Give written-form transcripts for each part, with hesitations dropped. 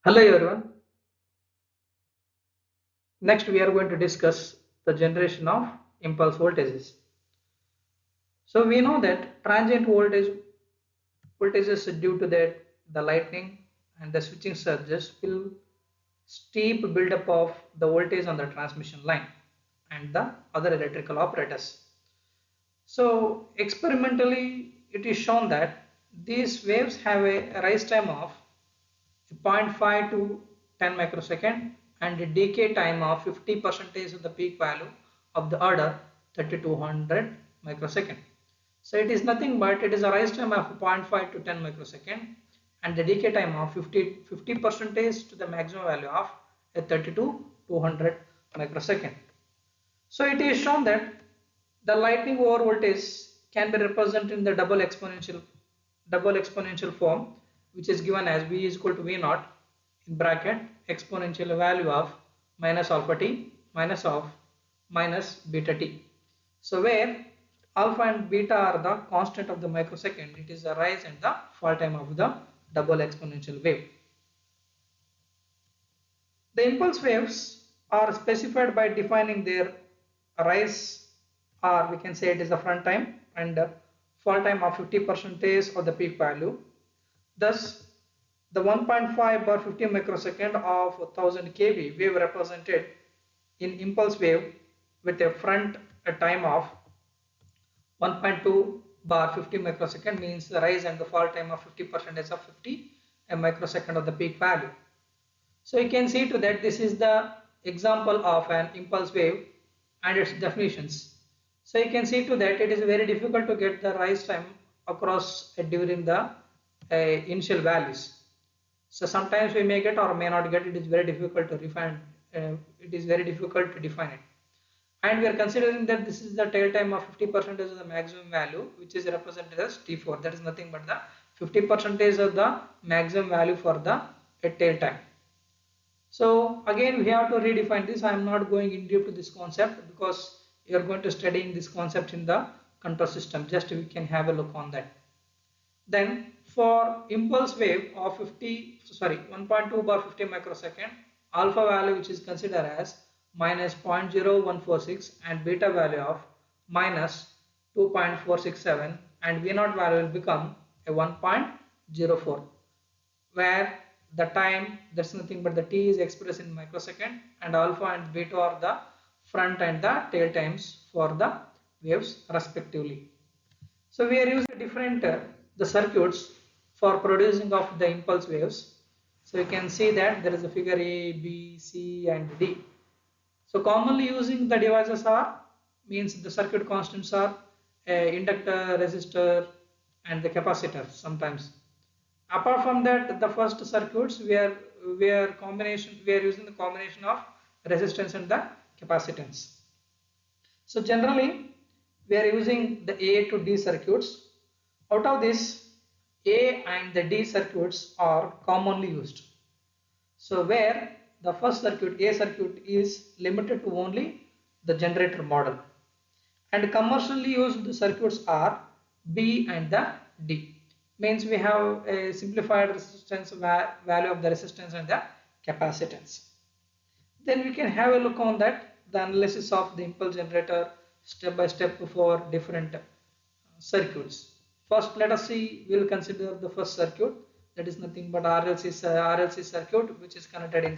Hello everyone. Next we are going to discuss the generation of impulse voltages. So we know that transient voltages due to that the lightning and the switching surges will steep buildup of the voltage on the transmission line and the other electrical apparatus. So experimentally it is shown that these waves have a rise time of 0.5 to 10 microsecond and a decay time of 50% of the peak value of the order 3200 microsecond. So it is nothing but it is a rise time of 0.5 to 10 microsecond and the decay time of 50% to the maximum value of a 3200 microsecond. So it is shown that the lightning over voltage can be represented in the double exponential form, which is given as V is equal to V naught in bracket exponential value of minus alpha t minus of minus beta t. So where alpha and beta are the constant of the microsecond, it is the rise and the fall time of the double exponential wave. The impulse waves are specified by defining their rise, or we can say it is the front time, and fall time of 50% of the peak value. Thus, the 1.5 bar 50 microsecond of 1000 kV wave represented in impulse wave with a front time of 1.2 bar 50 microsecond means the rise and the fall time of 50% of 50 a microsecond of the peak value. So you can see to that this is the example of an impulse wave and its definitions. So you can see to that it is very difficult to get the rise time across during the initial values. So sometimes we may get or may not get. It is very difficult to refine. It is very difficult to define it. And we are considering that this is the tail time of 50% of the maximum value, which is represented as T4. That is nothing but the 50% of the maximum value for the tail time. So again we have to redefine this. I am not going in deep to this concept because you are going to study this concept in the control system. Just we can have a look on that. Then for impulse wave of 1.2 bar 50 microsecond, alpha value which is considered as minus 0.0146 and beta value of minus 2.467 and V naught value will become a 1.04, where the time, that's nothing but the t is expressed in microsecond and alpha and beta are the front and the tail times for the waves respectively. So we are using different the circuits for producing of the impulse waves. So you can see that there is a figure A, B, C and D. So commonly using the devices are means the circuit constants are inductor, resistor and the capacitor sometimes. Apart from that, the first circuits we are using the combination of resistance and the capacitance. So generally we are using the A to D circuits. Out of this, A and the D circuits are commonly used. So where the first circuit, A circuit, is limited to only the generator model, and commercially used circuits are B and the D. Means we have a simplified resistance value of the resistance and the capacitance. Then we can have a look on that, the analysis of the impulse generator step by step for different circuits. First, let us see, we will consider the first circuit, that is nothing but RLC circuit which is connected in.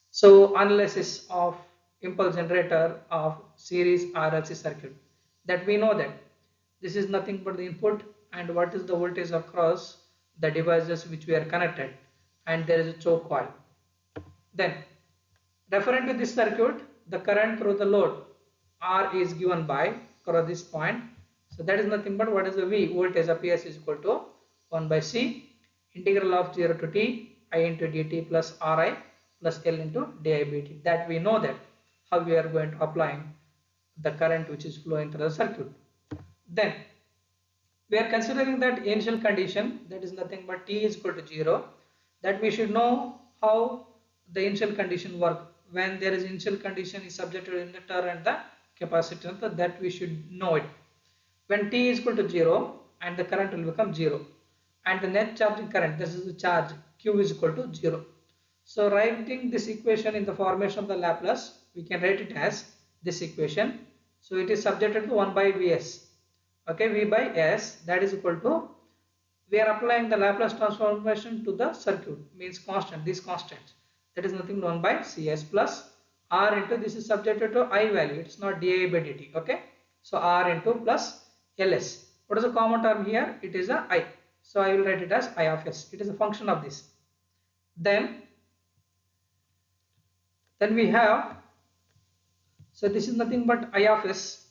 So analysis of impulse generator of series RLC circuit, that we know that this is nothing but the input and what is the voltage across the devices which we are connected, and there is a choke coil. Then referring to this circuit, the current through the load R is given by across this point. So that is nothing but what is the V, voltage appears is equal to 1 by C integral of 0 to t I into dt plus Ri plus L into di by dt. That we know that how we are going to apply the current which is flowing through the circuit. Then we are considering that initial condition, that is nothing but t is equal to 0, that we should know how the initial condition work. When there is initial condition is subject to inductor and the capacitor, that we should know it. When t is equal to 0 and the current will become 0 and the net charging current, this is the charge, q is equal to 0. So writing this equation in the formation of the Laplace, we can write it as this equation. So it is subjected to 1 by Vs. Okay, V by S, that is equal to, we are applying the Laplace transformation to the circuit, means constant, this constant. That is nothing but 1 by Cs plus R into, this is subjected to I value, it is not di by dt. Okay, so R into plus Ls. What is the common term here? It is a I. So I will write it as I of S. It is a function of this. Then we have, so this is nothing but I of S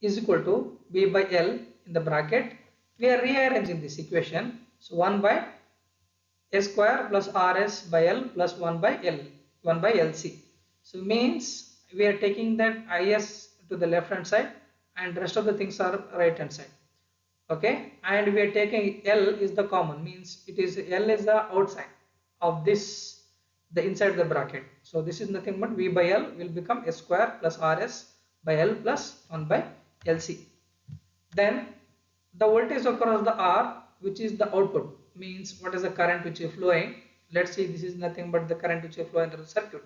is equal to V by L in the bracket. We are rearranging this equation. So 1 by S square plus Rs by L plus 1 by L, 1 by LC. So means we are taking that Is to the left hand side and rest of the things are right hand side. Okay, and we are taking L is the common, means it is L is the outside of this, the inside the bracket. So this is nothing but V by L will become S square plus Rs by L plus 1 by LC. Then the voltage across the R, which is the output, means what is the current which is flowing. Let's see, this is nothing but the current which is flowing through the circuit.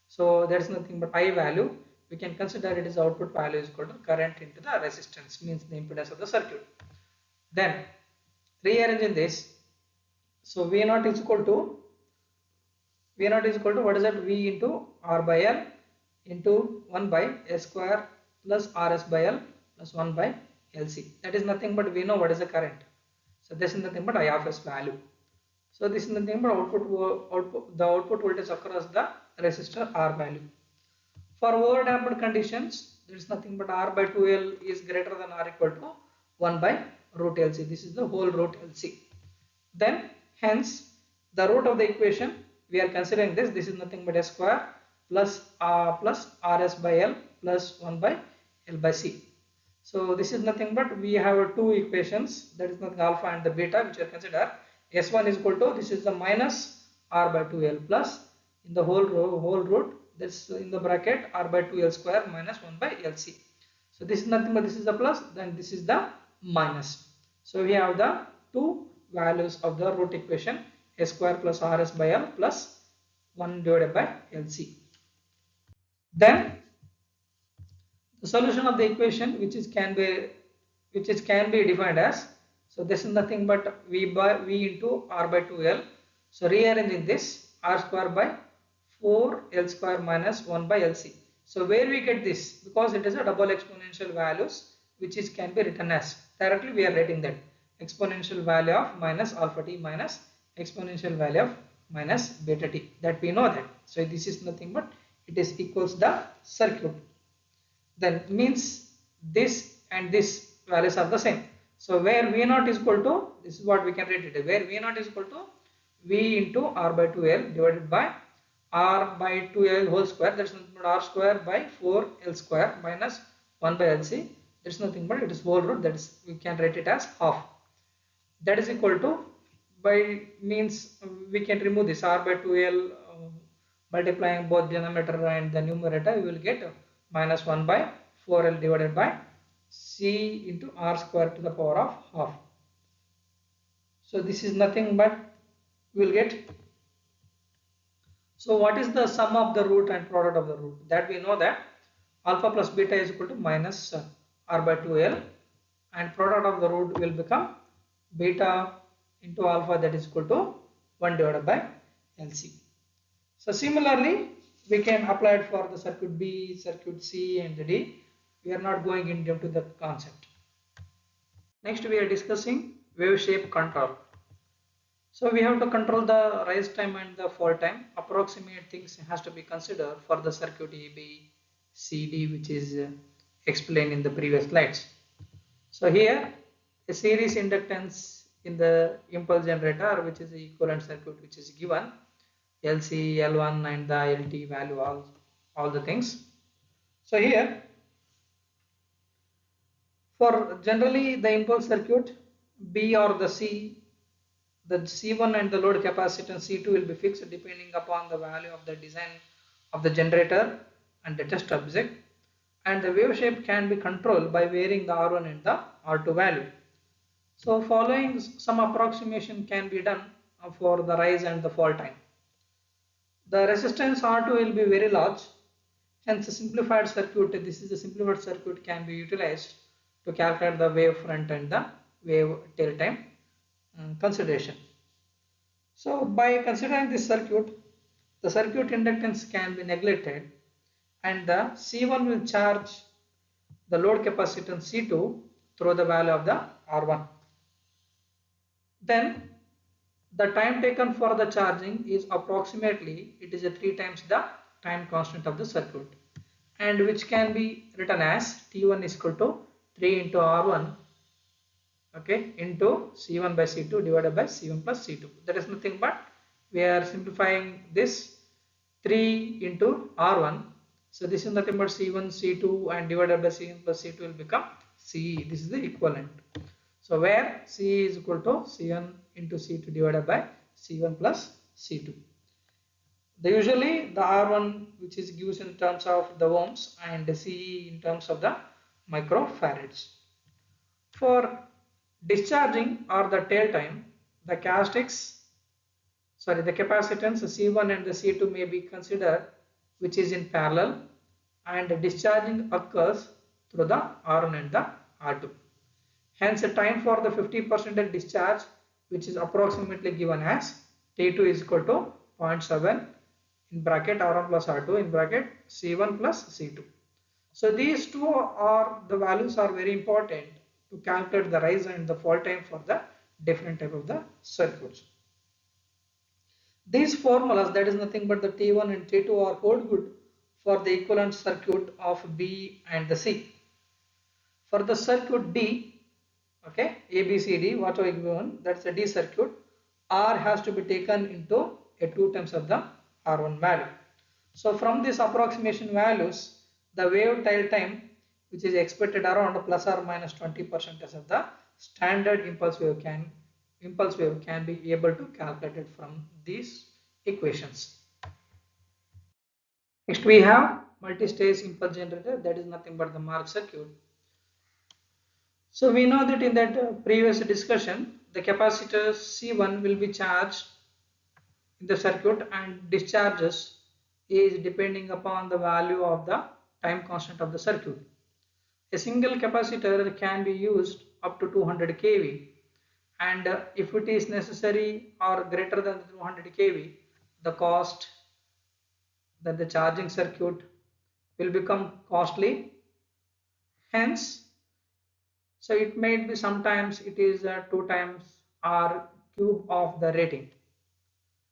So there is nothing but I value. We can consider it is output value is equal to current into the resistance, means the impedance of the circuit. Then rearranging this, so V0 is equal to what is that? V into R by L into 1 by S square plus Rs by L plus 1 by LC. That is nothing but, we know what is the current. So this is nothing but I of S value. So this is nothing but the output voltage across the resistor R value. For overdamped conditions, there is nothing but R by 2L is greater than or equal to 1 by root LC. This is the whole root LC. Then hence the root of the equation we are considering this. This is nothing but S square plus Rs by L plus 1 by L by C. So this is nothing but, we have two equations, that is nothing alpha and the beta, which are considered. S1 is equal to, this is the minus R by 2L plus in the whole root, this in the bracket R by 2L square minus 1 by LC. So this is nothing but, this is the plus, then this is the minus. So we have the two values of the root equation, S square plus Rs by L plus 1 divided by LC. Then the solution of the equation, which can be defined as, so this is nothing but V into R by 2L. So rearranging this, R square by 4L square minus 1 by LC. So where we get this, because it is a double exponential values, which can be written as, directly we are writing that exponential value of minus alpha t minus exponential value of minus beta t, that we know that. So this is nothing but, it is equals the circuit. Then means this and this values are the same. So where V0 is equal to, this is what we can write it, where V0 is equal to V into R by 2L divided by R by 2L whole square, that is nothing but R square by 4L square minus 1 by LC. There is nothing but, it is whole root, that is we can write it as half. That is equal to, by means we can remove this R by 2L, multiplying both denominator and the numerator, we will get minus 1 by 4L divided by C into R square to the power of half. So this is nothing but, we will get, so what is the sum of the root and product of the root? That we know that alpha plus beta is equal to minus R by 2L, and product of the root will become beta into alpha, that is equal to 1 divided by LC. So similarly, we can apply it for the circuit B, circuit C and the D. We are not going into the concept. Next we are discussing wave shape control. So we have to control the rise time and the fall time. Approximate things has to be considered for the circuit A, B, C, D, which is explained in the previous slides. So here a series inductance in the impulse generator, which is the equivalent circuit which is given, LC, L1 and the LT value, all the things. So here for generally the impulse circuit B or the C, the C1 and the load capacitance C2 will be fixed depending upon the value of the design of the generator and the test object, and the wave shape can be controlled by varying the R1 and the R2 value. So following some approximation can be done for the rise and the fall time. the resistance R2 will be very large. Hence, a simplified circuit, this is a simplified circuit, can be utilized to calculate the wave front and the wave tail time consideration. So, by considering this circuit, the circuit inductance can be neglected and the C1 will charge the load capacitance C2 through the value of the R1. Then the time taken for the charging is approximately, it is a 3 times the time constant of the circuit, and which can be written as T1 is equal to 3 into R1, okay, into C1 by C2 divided by C1 plus C2. That is nothing but we are simplifying this 3 into R1. So this is nothing but C1 C2 and divided by C1 plus C2 will become CE. This is the equivalent. So where CE is equal to C1 into C2 divided by C1 plus C2. Usually the R1 which is given in terms of the ohms and the CE in terms of the microfarads. For discharging or the tail time, the capacitance C1 and the C2 may be considered which is in parallel, and discharging occurs through the R1 and the R2. Hence, the time for the 50% discharge, which is approximately given as T2 is equal to 0.7 in bracket R1 plus R2 in bracket C1 plus C2. So these two are the values are very important to calculate the rise and the fall time for the different type of the circuits. These formulas, that is nothing but the T1 and T2, are hold good for the equivalent circuit of B and the C. For the circuit D, okay, A, B, C, D, whatever given, that's a D circuit, R has to be taken into a 2 times of the R1 value. So from these approximation values, the wave tail time, which is expected around plus or minus 20% of the standard impulse wave can be able to calculate it from these equations. Next we have multi-stage impulse generator, that is nothing but the Mark circuit. So we know that in that previous discussion, the capacitor C1 will be charged in the circuit and discharges is depending upon the value of the time constant of the circuit. A single capacitor can be used up to 200 kV, and if it is necessary or greater than 200 kV, the cost that the charging circuit will become costly. Hence, so it may be sometimes it is 2 times R cube of the rating.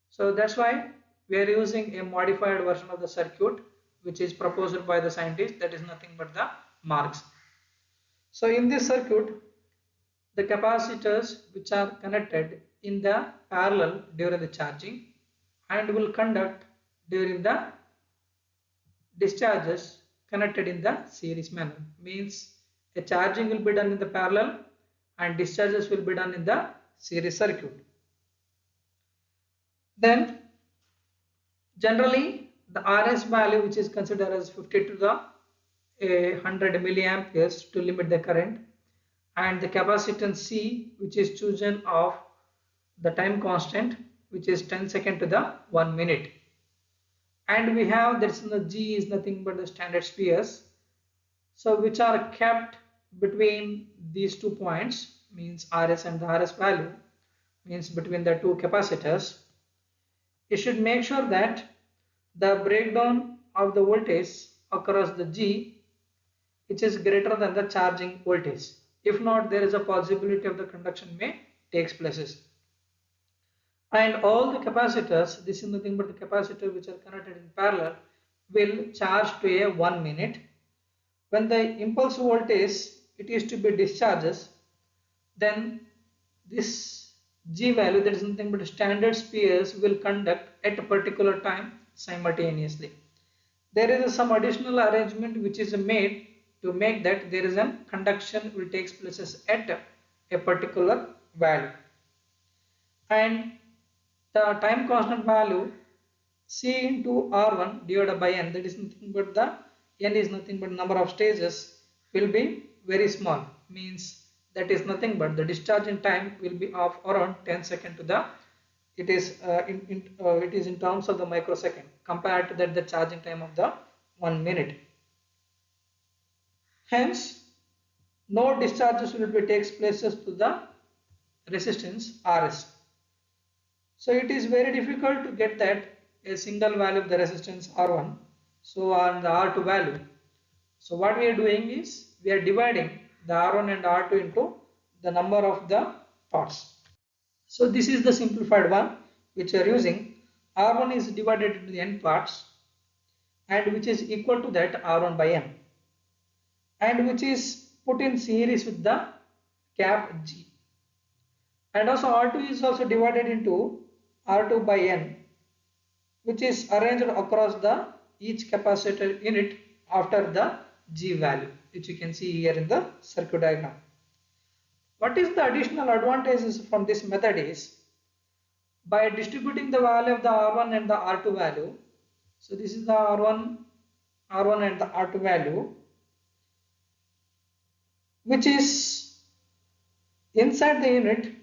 So that's why we are using a modified version of the circuit which is proposed by the scientist, that is nothing but the Marx. So in this circuit, the capacitors which are connected in the parallel during the charging and will conduct during the discharges connected in the series manner. Means a charging will be done in the parallel and discharges will be done in the series circuit. Then generally the RS value, which is considered as 50 to the 100 milliamperes to limit the current, and the capacitance C, which is chosen of the time constant, which is 10 seconds to the 1 minute. And we have that G is nothing but the standard spheres, so which are kept between these 2 points, means RS and the RS value, means between the 2 capacitors. You should make sure that the breakdown of the voltage across the G, which is greater than the charging voltage. If not, there is a possibility of the conduction may takes places. And all the capacitors, this is nothing but the capacitor which are connected in parallel, will charge to a 1 minute. When the impulse voltage it is to be discharges, then this G value, that is nothing but standard spheres, will conduct at a particular time simultaneously. There is some additional arrangement which is made to make that there is a conduction will takes places at a particular value. And the time constant value C into R1 divided by N, that is nothing but the N is nothing but number of stages, will be very small, means that is nothing but the discharging time will be of around 10 seconds to the it is it is in terms of the microsecond, compared to that the charging time of the 1 minute. Hence, no discharges will be takes places to the resistance Rs. So it is very difficult to get that a single value of the resistance R1, so on the R2 value. So what we are doing is we are dividing the R1 and R2 into the number of the parts. So this is the simplified one which we are using. R1 is divided into the n parts, and which is equal to that R1 by n, and which is put in series with the cap G. And also R2 is also divided into R2 by n, which is arranged across the each capacitor unit after the G value, which you can see here in the circuit diagram. What is the additional advantages from this method is, by distributing the value of the R1 and the R2 value, so this is the R1 and the R2 value, which is inside the unit,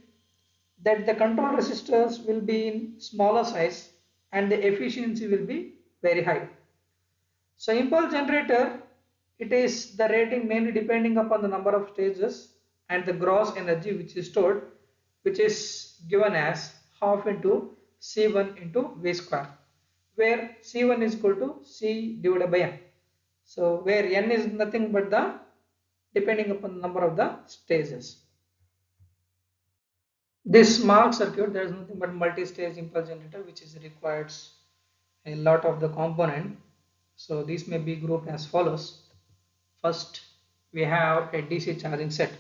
that the control resistors will be in smaller size and the efficiency will be very high. So impulse generator, it is the rating mainly depending upon the number of stages and the gross energy which is stored, which is given as half into C1 into V square, where C1 is equal to C divided by N. So where N is nothing but the depending upon the number of the stages. This small circuit, there is nothing but multi-stage impulse generator, which is requires a lot of the component. So these may be grouped as follows. First, we have a DC charging set.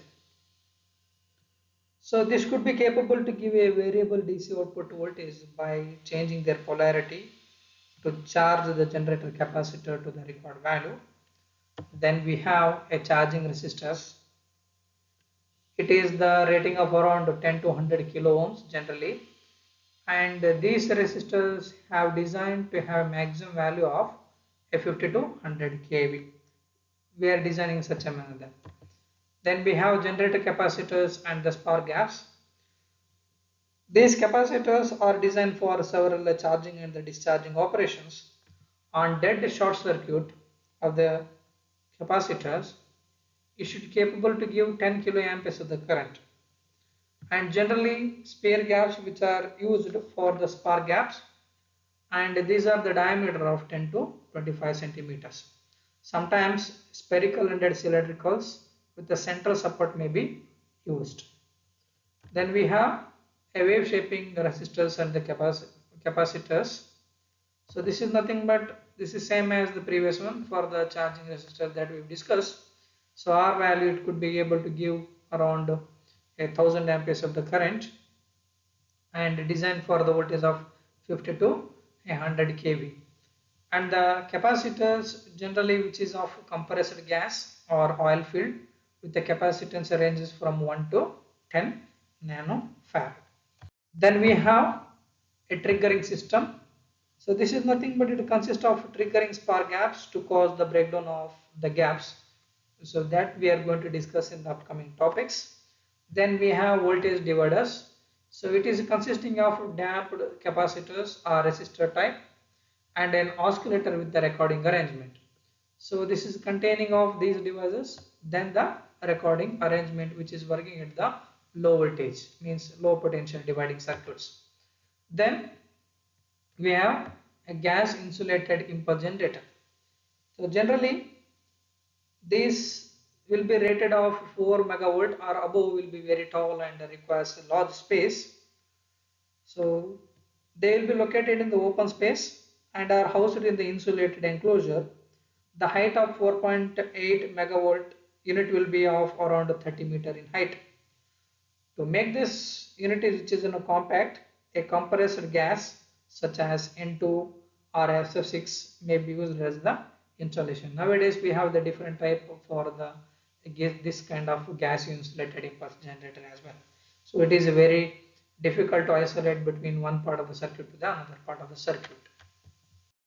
So this could be capable to give a variable DC output voltage by changing their polarity to charge the generator capacitor to the required value. Then we have a charging resistors. It is the rating of around 10 to 100 kilo ohms generally, and these resistors have designed to have maximum value of a 50 to 100 kV. We are designing such a manner. Then we have generator capacitors and the spark gaps. These capacitors are designed for several charging and the discharging operations. On dead short circuit of the capacitors, it should be capable to give 10 kiloamperes of the current. And generally spare gaps which are used for the spark gaps, and these are the diameter of 10 to 25 centimeters. Sometimes spherical ended cylindricals with the central support may be used. Then we have a wave shaping resistors and the capacitors. So this is nothing but this is same as the previous one for the charging resistor that we've discussed. So R value, it could be able to give around 1000 amperes of the current, and designed for the voltage of 50 to 100 kV. And the capacitors generally which is of compressed gas or oil filled, with the capacitance ranges from 1 to 10 nanofarad. Then we have a triggering system. So this is nothing but it consists of triggering spark gaps to cause the breakdown of the gaps. So that we are going to discuss in the upcoming topics. Then we have voltage dividers. So it is consisting of damped capacitors or resistor type and an oscillator with the recording arrangement. So this is containing of these devices, then the recording arrangement which is working at the low voltage, means low potential dividing circuits. Then we have a gas insulated impulse generator. So generally this will be rated of 4 megavolt or above, will be very tall and requires a large space. So they will be located in the open space and are housed in the insulated enclosure. The height of 4.8 megavolt unit will be of around 30 meter in height. To make this unit which is in a compact, a compressed gas such as N2 or SF6 may be used as the installation. Nowadays we have the different type for the this kind of gas insulated impulse generator as well. So it is very difficult to isolate between one part of the circuit to the another part of the circuit.